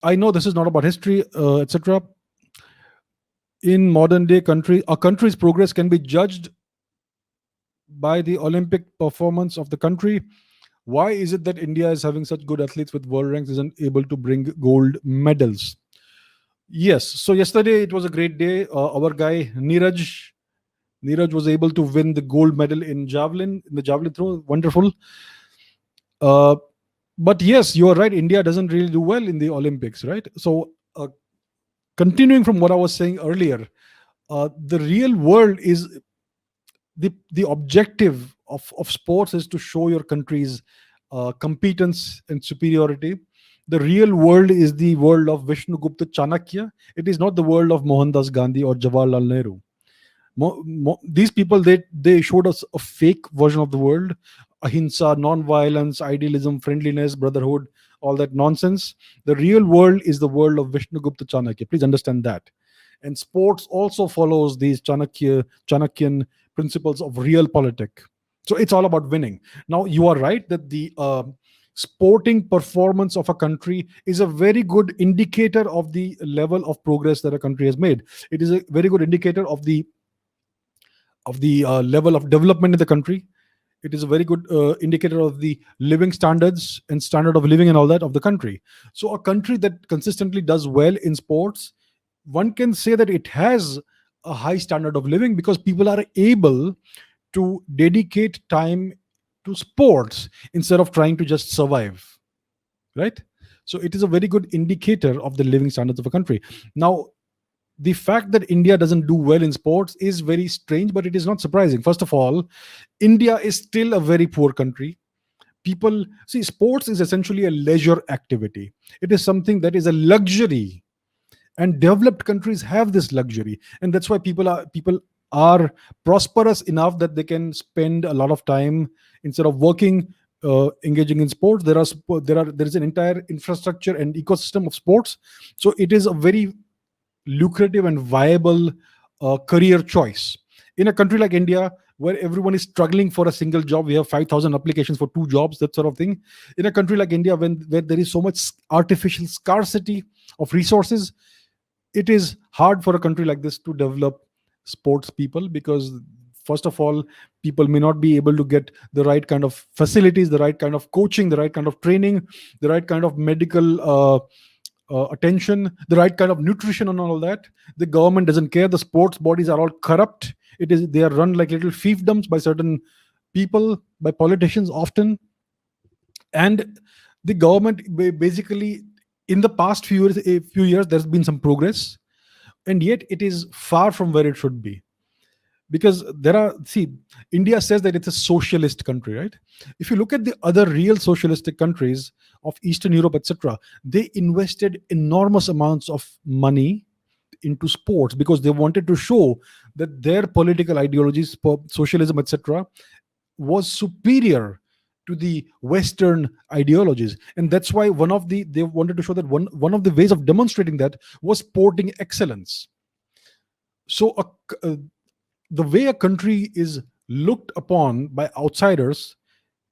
I know this is not about history, etc. In modern day country, a country's progress can be judged by the Olympic performance of the country. Why is it that India is having such good athletes with world ranks isn't able to bring gold medals? Yes. So yesterday it was a great day. Our guy Neeraj was able to win the gold medal in the javelin throw. Wonderful. Uh, but yes, you are right. India doesn't really do well in the Olympics, right? So continuing from what I was saying earlier, the real world is the objective of sports is to show your country's competence and superiority. The real world is the world of Vishnugupta Chanakya. It is not the world of Mohandas Gandhi or Jawaharlal Nehru. These people, they showed us a fake version of the world: ahimsa, non-violence, idealism, friendliness, brotherhood, all that nonsense. The real world is the world of Vishnugupta Chanakya. Please understand that. And sports also follows these Chanakyan principles of real politic. So it's all about winning. Now you are right that the sporting performance of a country is a very good indicator of the level of progress that a country has made. It is a very good indicator of the level of development in the country. It is a very good indicator of the living standards and standard of living and all that of the country. So a country that consistently does well in sports, one can say that it has a high standard of living because people are able to dedicate time to sports instead of trying to just survive, right? So it is a very good indicator of the living standards of a country. Now, the fact that India doesn't do well in sports is very strange, but it is not surprising. First of all, India is still a very poor country. People see sports is essentially a leisure activity. It is something that is a luxury, and developed countries have this luxury, and that's why people are prosperous enough that they can spend a lot of time instead of working, engaging in sports. There is an entire infrastructure and ecosystem of sports, so it is a very lucrative and viable career choice. In a country like India, where everyone is struggling for a single job, we have 5,000 applications for two jobs, that sort of thing. In a country like India, where there is so much artificial scarcity of resources, it is hard for a country like this to develop sports people because, first of all, people may not be able to get the right kind of facilities, the right kind of coaching, the right kind of training, the right kind of medical attention, the right kind of nutrition, and all that. The government doesn't care. The sports bodies are all corrupt. They are run like little fiefdoms by certain people, by politicians often. And the government basically, in the past few years, there's been some progress, and yet it is far from where it should be. Because India says that it's a socialist country, right? If you look at the other real socialistic countries of Eastern Europe, etc., they invested enormous amounts of money into sports because they wanted to show that their political ideologies, socialism, etc., was superior to the Western ideologies. And that's why they wanted to show that one of the ways of demonstrating that was sporting excellence. So the way a country is looked upon by outsiders,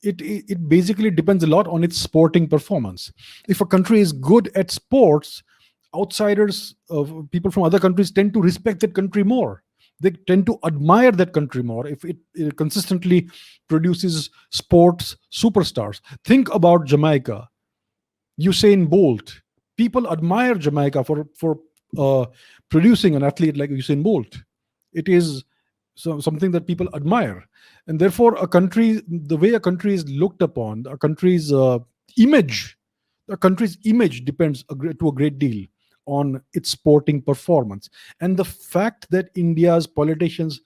it basically depends a lot on its sporting performance. If a country is good at sports, outsiders, people from other countries, tend to respect that country more. They tend to admire that country more if it consistently produces sports superstars. Think about Jamaica. Usain Bolt. People admire Jamaica for uh, producing an athlete like Usain Bolt. It is something that people admire, and therefore the way a country is looked upon, image, a country's image depends to a great deal on its sporting performance. And the fact that India's politicians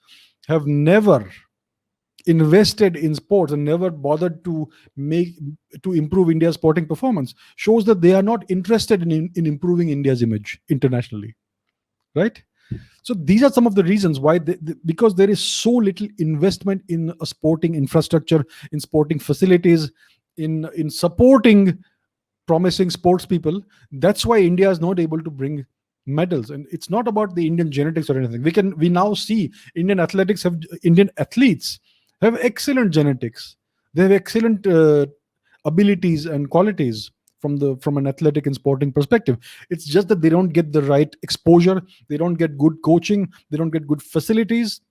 have never invested in sports and never bothered make to improve India's sporting performance shows that they are not interested in improving India's image internationally, right? So these are some of the reasons why because there is so little investment in a sporting infrastructure, in sporting facilities, in supporting promising sports people. That's why India is not able to bring medals. And it's not about the Indian genetics or anything. We now see Indian athletes have excellent genetics. They have excellent abilities and qualities from an athletic and sporting perspective. It's just that they don't get the right exposure, they don't get good coaching, they don't get good facilities.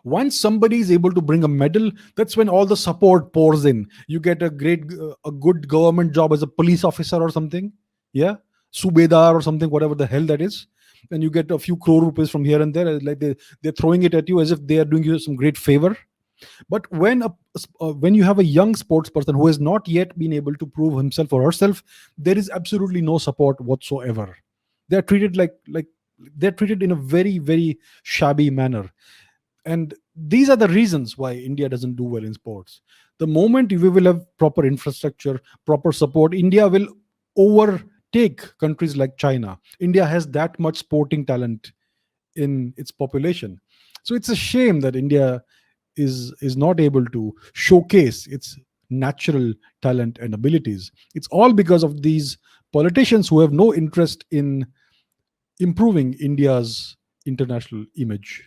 Once somebody is able to bring a medal, that's when all the support pours in. You get a good government job as a police officer or something, yeah, subedar or something, whatever the hell that is, and you get a few crore rupees from here and there, like they're throwing it at you as if they are doing you some great favor. But when you have a young sports person who has not yet been able to prove himself or herself, there is absolutely no support whatsoever. They're treated like they're treated in a very, very shabby manner. And these are the reasons why India doesn't do well in sports. The moment we will have proper infrastructure, proper support, India will overtake countries like China. India has that much sporting talent in its population. So it's a shame that India is not able to showcase its natural talent and abilities. It's all because of these politicians who have no interest in improving India's international image.